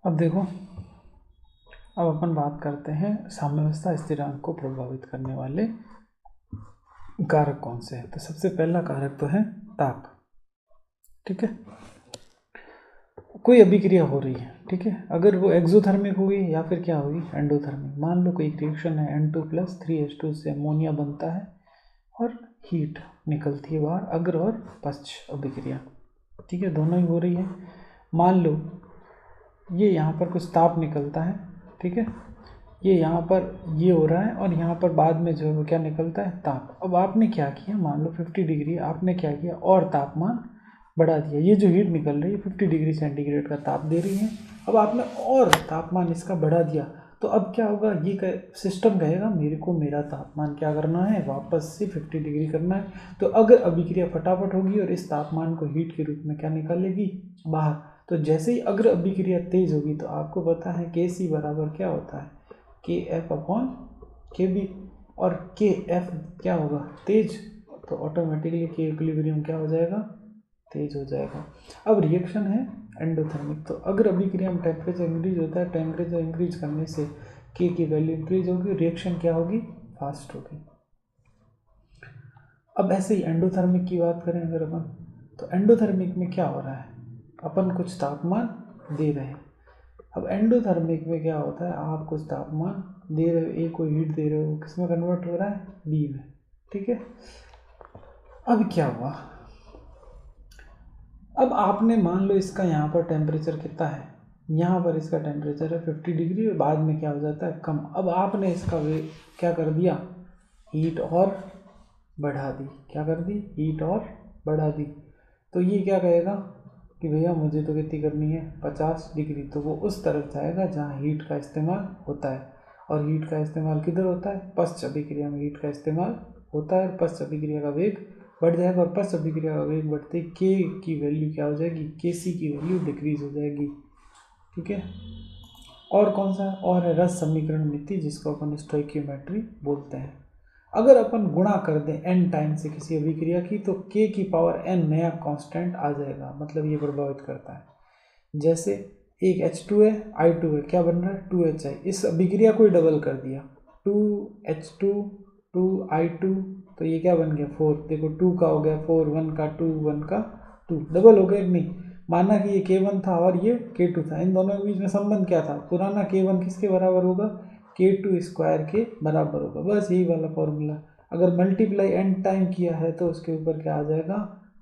अब देखो, अब अपन बात करते हैं साम्यावस्था स्थिरांक को प्रभावित करने वाले कारक कौन से हैं। तो सबसे पहला कारक तो है ताप। ठीक है, कोई अभिक्रिया हो रही है, ठीक है, अगर वो एक्सोथर्मिक होगी या फिर क्या होगी, एंडोथर्मिक। मान लो कोई रिएक्शन है, N2+3H2 से अमोनिया बनता है और हीट निकलती है बाहर, अग्र और पश्च अभिक्रिया। ठीक है, दोनों ही हो रही है। मान लो ये यहाँ पर कुछ ताप निकलता है, ठीक है, ये यहाँ पर ये हो रहा है और यहाँ पर बाद में जो है वो क्या निकलता है, ताप। अब आपने क्या किया, मान लो 50 डिग्री, आपने क्या किया और तापमान बढ़ा दिया। ये जो हीट निकल रही है 50 डिग्री सेंटीग्रेड का ताप दे रही है, अब आपने और तापमान इसका बढ़ा दिया, तो अब क्या होगा, ये सिस्टम कहेगा मेरे को मेरा तापमान क्या करना है, वापस से 50 डिग्री करना है। तो अगर अभिक्रिया फटाफट होगी और इस तापमान को हीट के रूप में क्या निकालेगी, बाहर। तो जैसे ही अग्र अभिक्रिया तेज होगी तो आपको पता है Kc बराबर क्या होता है, KF/Kb, और KF क्या होगा, तेज, तो ऑटोमेटिकली K इक्विलिब्रियम क्या हो जाएगा, तेज हो जाएगा। अब रिएक्शन है एंडोथर्मिक, तो अगर अभिक्रिया में टेम्परेचर इंक्रीज होता है, टेम्परेचर इंक्रीज करने से K की वैल्यू इंक्रीज होगी, रिएक्शन क्या होगी, फास्ट होगी। अब ऐसे ही एंडोथर्मिक की बात करें अगर अपन, तो एंडोथर्मिक में क्या हो रहा है, अपन कुछ तापमान दे रहे हैं। अब एंडोथर्मिक में क्या होता है, आप कुछ तापमान दे रहे हो, ए को हीट दे रहे हो, किस में कन्वर्ट हो रहा है, बी में। ठीक है, अब क्या हुआ, अब आपने मान लो इसका यहाँ पर टेम्परेचर कितना है, यहाँ पर इसका टेम्परेचर है 50 डिग्री, और बाद में क्या हो जाता है, कम। अब आपने इसका वे क्या कर दिया, हीट और बढ़ा दी। क्या कर दी, हीट और बढ़ा दी। तो ये क्या कहेगा कि भैया मुझे तो कितनी करनी है, 50 डिग्री। तो वो उस तरफ जाएगा जहाँ हीट का इस्तेमाल होता है, और हीट का इस्तेमाल किधर होता है, पश्च अभिक्रिया में हीट का इस्तेमाल होता है। पश्च अभिक्रिया का वेग बढ़ जाएगा, और पश्च अभिक्रिया का वेग बढ़ते के की वैल्यू क्या हो जाएगी, Kc की वैल्यू डिक्रीज हो जाएगी। ठीक है, और कौन सा, और है रस समीकरण नीति, जिसको अपन स्टोइकियोमेट्री बोलते हैं। अगर अपन गुणा कर दें n टाइम से किसी अभिक्रिया की, तो k की पावर n नया कांस्टेंट आ जाएगा, मतलब ये प्रभावित करता है। जैसे एक H2 है, I2 है, क्या बन रहा है, 2HI। इस अभिक्रिया को डबल कर दिया, 2H2 2I2, तो ये क्या बन गया, 4। देखो 2 का हो गया 4, 1 का 2, 1 का 2, डबल हो गया कि नहीं। माना कि ये K1 था और ये K2 था, इन दोनों के बीच में संबंध क्या था, पुराना K1 किसके बराबर होगा, K2 स्क्वायर के बराबर होगा। बस यही वाला फॉर्मूला। अगर मल्टीप्लाई n टाइम किया है तो उसके ऊपर क्या आ जाएगा,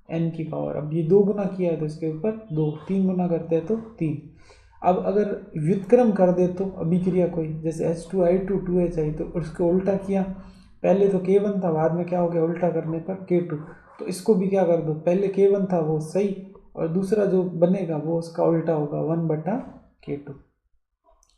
n की पावर। अब ये 2 गुना किया है तो इसके ऊपर 2, 3 गुना करते हैं तो 3। अब अगर व्युत्क्रम कर दे तो अभिक्रिया कोई, जैसे H2I2 2HI, तो उसको उल्टा किया, पहले तो K1 था, बाद में क्या हो गया, उल्टा करने पर K2। तो इसको भी क्या कर दो, पहले K1 था वो सही, और दूसरा जो बनेगा वो उसका उल्टा होगा, 1/K2।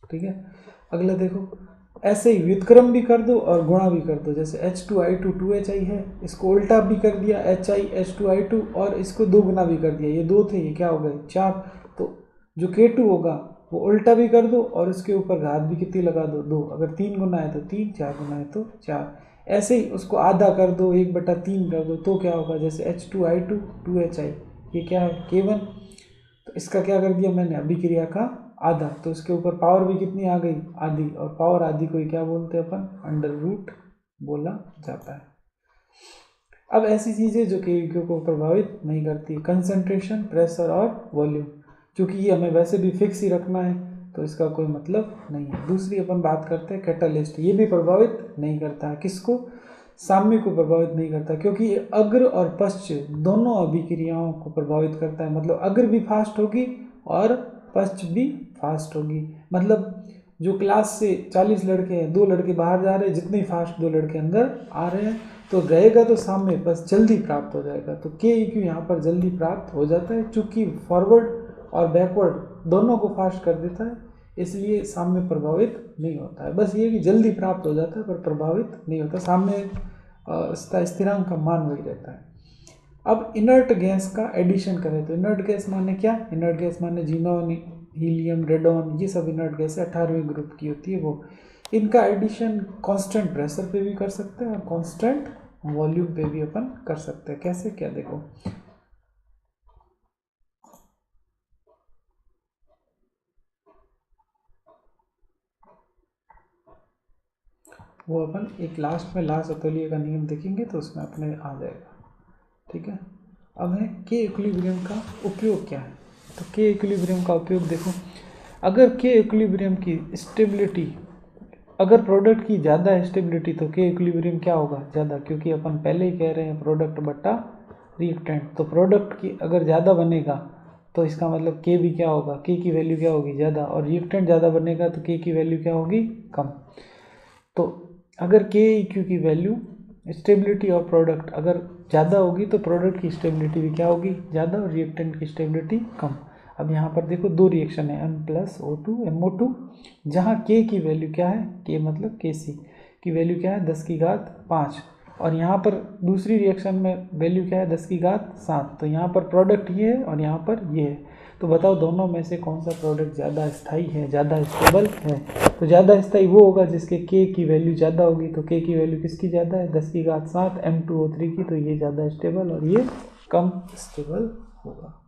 ठीक है, अगला देखो, ऐसे ही व्युत्क्रम भी कर दो और गुणा भी कर दो। जैसे H2I2 2HI है, इसको उल्टा भी कर दिया, HI H2I2, और इसको 2 गुना भी कर दिया, ये 2 थे, ये क्या हो गए 4। तो जो K2 होगा वो उल्टा भी कर दो और इसके ऊपर घात भी कितनी लगा दो, 2। अगर 3 गुना है तो 3, 4 गुना है तो 4। ऐसे ही उसको आधा कर दो, 1/3 कर दो, तो क्या होगा, जैसे H2I2 2HI, ये क्या है K1, तो इसका क्या कर दिया मैंने, अभिक्रिया का आधा, तो इसके ऊपर पावर भी कितनी आ गई, आधी, और पावर आधी को क्या बोलते हैं अपन, अंडर रूट बोला जाता है। अब ऐसी चीज़ें जो कि को प्रभावित नहीं करती, कंसंट्रेशन, प्रेशर और वॉल्यूम, क्योंकि ये हमें वैसे भी फिक्स ही रखना है तो इसका कोई मतलब नहीं है। दूसरी अपन बात करते हैं कैटालिस्ट, ये भी प्रभावित नहीं करता है, किसको, साम्य को प्रभावित नहीं करता, क्योंकि ये अग्र और पश्च दोनों अभिक्रियाओं को प्रभावित करता है। मतलब अग्र भी फास्ट होगी और पश्च भी फास्ट होगी। मतलब जो क्लास से 40 लड़के हैं, 2 लड़के बाहर जा रहे हैं, जितने फास्ट 2 लड़के अंदर आ रहे हैं, तो रहेगा तो सामने, बस जल्दी प्राप्त हो जाएगा। तो के क्यू यहाँ पर जल्दी प्राप्त हो जाता है, चूँकि फॉरवर्ड और बैकवर्ड दोनों को फास्ट कर देता है, इसलिए साम्य प्रभावित नहीं होता है। बस ये कि जल्दी प्राप्त हो जाता है पर प्रभावित नहीं होता, साम्य स्थिरांक का मान वही रहता है। अब इनर्ट गैस का एडिशन करें तो इनर्ट गैस माने क्या, इनर्ट गैस माने जीनोन, हीलियम, रेडॉन, ये सब इनर्ट गैस 18वें ग्रुप की होती है वो। इनका एडिशन कांस्टेंट प्रेशर पे भी कर सकते हैं और कांस्टेंट वॉल्यूम पे भी अपन कर सकते हैं। कैसे, क्या देखो, वो अपन एक लास्ट में ला सतोलिए का नियम देखेंगे तो उसमें अपने आ जाएगा। ठीक है, अब है के इक्विलिब्रियम का उपयोग क्या है। तो के इक्विलिब्रियम का उपयोग देखो, अगर के इक्विलिब्रियम की स्टेबिलिटी, अगर प्रोडक्ट की ज़्यादा स्टेबिलिटी तो के इक्विलिब्रियम क्या होगा, ज़्यादा, क्योंकि अपन पहले ही कह रहे हैं प्रोडक्ट बट्टा रिएक्टेंट। तो प्रोडक्ट की अगर ज़्यादा बनेगा तो इसका मतलब के भी क्या होगा, के की वैल्यू क्या होगी, ज़्यादा, और रिएक्टेंट ज़्यादा बनेगा तो के की वैल्यू क्या होगी, कम। तो अगर के इक्यू की वैल्यू, स्टेबिलिटी ऑफ प्रोडक्ट अगर ज़्यादा होगी तो प्रोडक्ट की स्टेबिलिटी भी क्या होगी, ज़्यादा, और रिएक्टेंट की स्टेबिलिटी कम। अब यहाँ पर देखो दो रिएक्शन है, M+O2 MO2, जहाँ के की वैल्यू क्या है, के मतलब Kc की वैल्यू क्या है 10⁵5, और यहाँ पर दूसरी रिएक्शन में वैल्यू क्या है 10⁵7। तो यहाँ पर प्रोडक्ट ये है और यहाँ पर ये है। तो बताओ दोनों में से कौन सा प्रोडक्ट ज़्यादा स्थायी है, ज़्यादा स्टेबल है। तो ज़्यादा स्थायी वो होगा जिसके के की वैल्यू ज़्यादा होगी। तो के की वैल्यू किसकी ज़्यादा है, 10⁵7 M2O3 की, तो ये ज़्यादा स्टेबल और ये कम स्टेबल होगा।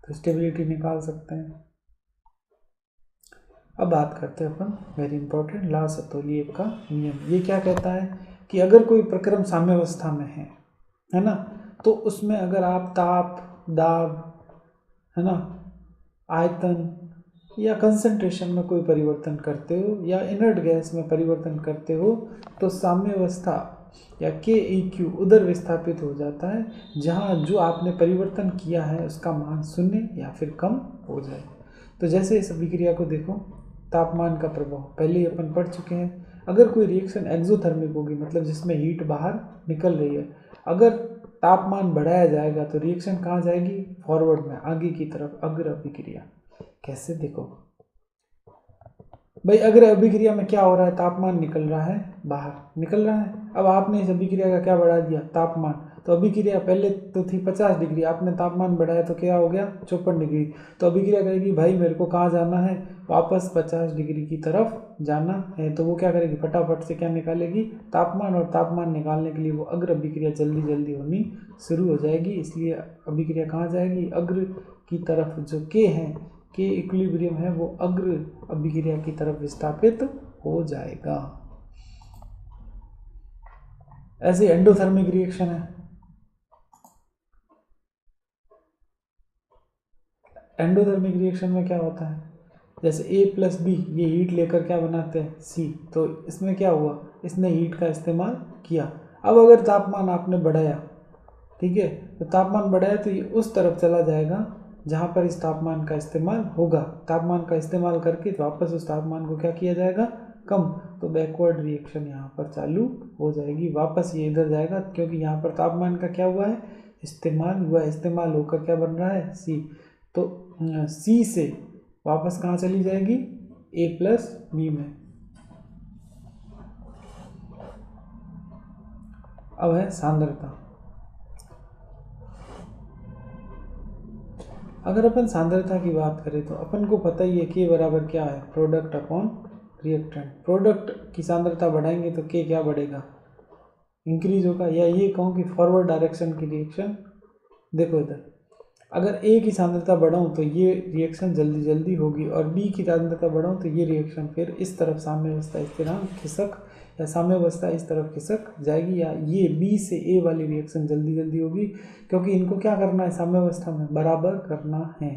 तो स्टेबिलिटी निकाल सकते हैं। अब बात करते हैं अपन वेरी इंपॉर्टेंट ला सतोलिएव का नियम। ये क्या कहता है कि अगर कोई प्रक्रम साम्यावस्था में है ना, तो उसमें अगर आप ताप, दाब, है ना, आयतन या कंसंट्रेशन में कोई परिवर्तन करते हो या इनर्ट गैस में परिवर्तन करते हो तो साम्यावस्था या के ई क्यू उधर विस्थापित हो जाता है जहाँ जो आपने परिवर्तन किया है उसका मान 0 या फिर कम हो जाए। तो जैसे इस अभिक्रिया को देखो, तापमान का प्रभाव पहले ही अपन पढ़ चुके हैं। अगर कोई रिएक्शन एक्सोथर्मिक होगी, मतलब जिसमें हीट बाहर निकल रही है, अगर तापमान बढ़ाया जाएगा तो रिएक्शन कहाँ जाएगी, फॉरवर्ड में, आगे की तरफ, अग्र अभिक्रिया। कैसे, देखो भाई, अग्र अभिक्रिया में क्या हो रहा है, तापमान निकल रहा है बाहर, निकल रहा है। अब आपने इस अभिक्रिया का क्या बढ़ा दिया, तापमान। तो अभिक्रिया पहले तो थी 50 डिग्री, आपने तापमान बढ़ाया तो क्या हो गया 54 डिग्री। तो अभिक्रिया कहेगी भाई मेरे को कहाँ जाना है, वापस 50 डिग्री की तरफ जाना है। तो वो क्या करेगी, फटाफट से क्या निकालेगी, तापमान, और तापमान निकालने के लिए वो अग्र अभिक्रिया जल्दी जल्दी होनी शुरू हो जाएगी। इसलिए अभिक्रिया कहाँ जाएगी, अग्र की तरफ। जो के है, के इक्विलिब्रियम है, वो अग्र अभिक्रिया की तरफ विस्थापित हो जाएगा। ऐसे एंडोथर्मिक रिएक्शन है। एंडोथर्मिक रिएक्शन में क्या होता है, जैसे A+B, ये हीट लेकर क्या बनाते हैं, C। तो इसमें क्या हुआ, इसने हीट का इस्तेमाल किया। अब अगर तापमान आपने बढ़ाया, ठीक है, तो तापमान बढ़ाया तो ये उस तरफ चला जाएगा जहाँ पर इस तापमान का इस्तेमाल होगा। तापमान का इस्तेमाल करके वापस उस तापमान को क्या किया जाएगा, कम। तो बैकवर्ड रिएक्शन यहाँ पर चालू हो जाएगी, वापस ये इधर जाएगा, क्योंकि यहाँ पर तापमान का क्या हुआ है, इस्तेमाल हुआ है। इस्तेमाल होकर क्या बन रहा है, C। तो C से वापस कहाँ चली जाएगी, A+B में। अब है सांद्रता। अगर अपन सांद्रता की बात करें तो अपन को पता ही है के बराबर क्या है, प्रोडक्ट अपॉन रिएक्टेंट। प्रोडक्ट की सांद्रता बढ़ाएंगे तो के क्या बढ़ेगा, इंक्रीज होगा। या ये कहूँ कि फॉरवर्ड डायरेक्शन की रिएक्शन, देखो इधर अगर ए की सांद्रता बढ़ाऊँ तो ये रिएक्शन जल्दी जल्दी होगी, और बी की सांद्रता बढ़ाऊँ तो ये रिएक्शन फिर इस तरफ साम्यावस्था स्थिरांक खिसक, या साम्यावस्था इस तरफ खिसक जाएगी, या ये बी से ए वाली रिएक्शन जल्दी जल्दी होगी, क्योंकि इनको क्या करना है, साम्यावस्था में बराबर करना है।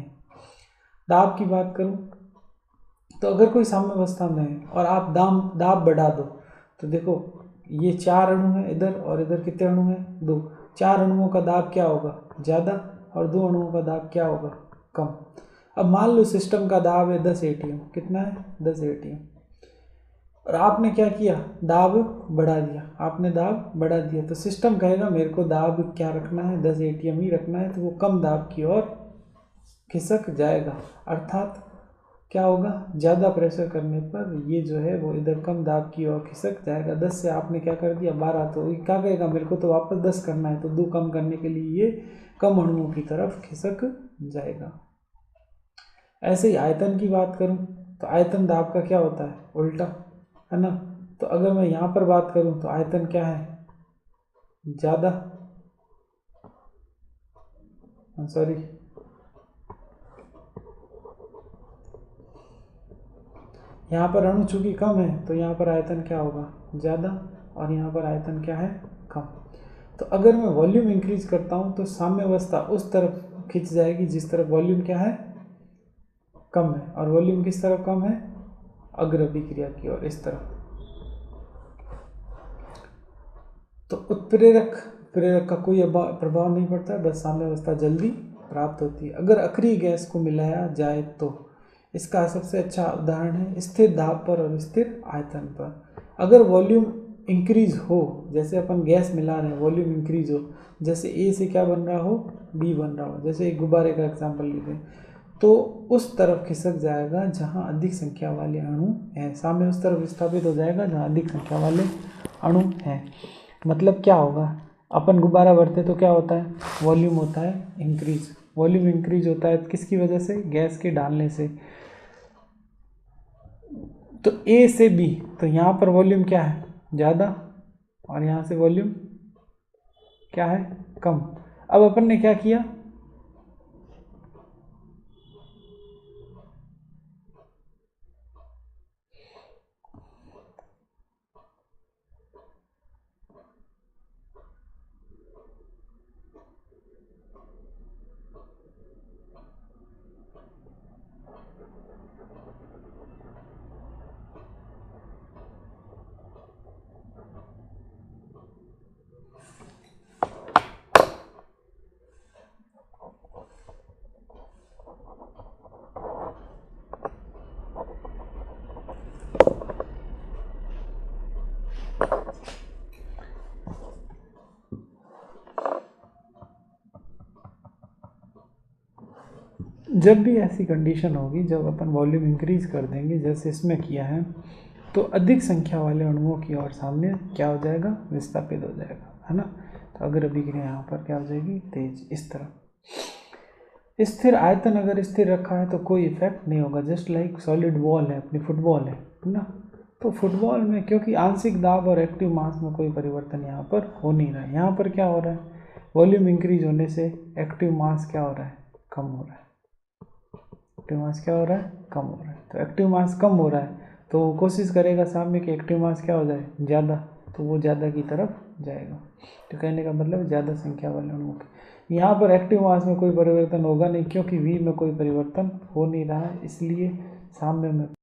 दाब की बात करूँ तो अगर कोई साम्यावस्था में है और आप दाब बढ़ा दो, तो देखो ये 4 अणु हैं इधर, और इधर कितने अणु हैं, 2। 4 अणुओं का दाब क्या होगा, ज़्यादा, और 2 अणुओं का दाब क्या होगा, कम। अब मान लो सिस्टम का दाब है 10 ATM, कितना है, 10 ATM, और आपने क्या किया, दाब बढ़ा दिया, आपने दाब बढ़ा दिया, तो सिस्टम कहेगा मेरे को दाब क्या रखना है, 10 ATM ही रखना है, तो वो कम दाब की ओर खिसक जाएगा। अर्थात क्या होगा, ज़्यादा प्रेशर करने पर ये जो है वो इधर कम दाब की ओर खिसक जाएगा। 10 से आपने क्या कर दिया, 12, तो ये क्या कहेगा, मेरे को तो वापस 10 करना है, तो 2 कम करने के लिए ये कम अणुओं की तरफ खिसक जाएगा। ऐसे ही आयतन की बात करूं तो आयतन दाब का क्या होता है, उल्टा, है ना। तो अगर मैं यहाँ पर बात करूं तो आयतन क्या है, ज़्यादा, सॉरी, यहाँ पर अणु चूँकि कम है तो यहाँ पर आयतन क्या होगा, ज़्यादा, और यहाँ पर आयतन क्या है, कम। तो अगर मैं वॉल्यूम इंक्रीज करता हूँ तो साम्यावस्था उस तरफ खिंच जाएगी जिस तरफ वॉल्यूम क्या है, कम है, और वॉल्यूम किस तरफ कम है, अग्र अभिक्रिया की ओर, इस तरफ। तो उत्प्रेरक प्रेरक का कोई प्रभाव नहीं पड़ता है, बस साम्यावस्था जल्दी प्राप्त होती है। अगर अक्रिय गैस को मिलाया जाए तो इसका सबसे अच्छा उदाहरण है स्थिर दाब पर और स्थिर आयतन पर। अगर वॉल्यूम इंक्रीज हो, जैसे अपन गैस मिला रहे हैं, वॉल्यूम इंक्रीज हो, जैसे ए से क्या बन रहा हो, बी बन रहा हो, जैसे एक गुब्बारे का एग्जाम्पल लीजिए, तो उस तरफ खिसक जाएगा जहाँ अधिक संख्या वाले अणु हैं, साम्य उस तरफ विस्थापित हो जाएगा जहाँ अधिक संख्या वाले अणु हैं। मतलब क्या होगा, अपन गुब्बारा भरते तो क्या होता है, वॉल्यूम होता है इंक्रीज। वॉल्यूम इंक्रीज होता है किसकी वजह से, गैस के डालने से। तो ए से बी, तो यहाँ पर वॉल्यूम क्या है, ज़्यादा, और यहाँ से वॉल्यूम क्या है, कम। अब अपन ने क्या किया, जब भी ऐसी कंडीशन होगी जब अपन वॉल्यूम इंक्रीज कर देंगे जैसे इसमें किया है, तो अधिक संख्या वाले अणुओं की ओर सामने क्या हो जाएगा, विस्थापित हो जाएगा, है ना। तो अगर अभिक्रिया यहाँ पर क्या हो जाएगी, तेज, इस तरह। स्थिर आयतन अगर स्थिर रखा है तो कोई इफेक्ट नहीं होगा, जस्ट लाइक सॉलिड बॉल है, अपनी फुटबॉल है ना। तो फुटबॉल में क्योंकि आंशिक दाब और एक्टिव मास में कोई परिवर्तन यहाँ पर हो नहीं रहा है, यहाँ पर क्या हो रहा है, वॉल्यूम इंक्रीज होने से एक्टिव मास क्या हो रहा है, कम हो रहा है। एक्टिव मास क्या हो रहा है, कम हो रहा है। तो एक्टिव मास कम हो रहा है तो कोशिश करेगा सामने कि एक्टिव मास क्या हो जाए, ज़्यादा, तो वो ज़्यादा की तरफ जाएगा। तो कहने का मतलब ज़्यादा संख्या वाले अणुओं के यहाँ पर एक्टिव मास में कोई परिवर्तन होगा नहीं, क्योंकि V में कोई परिवर्तन हो नहीं रहा है, इसलिए साम्य में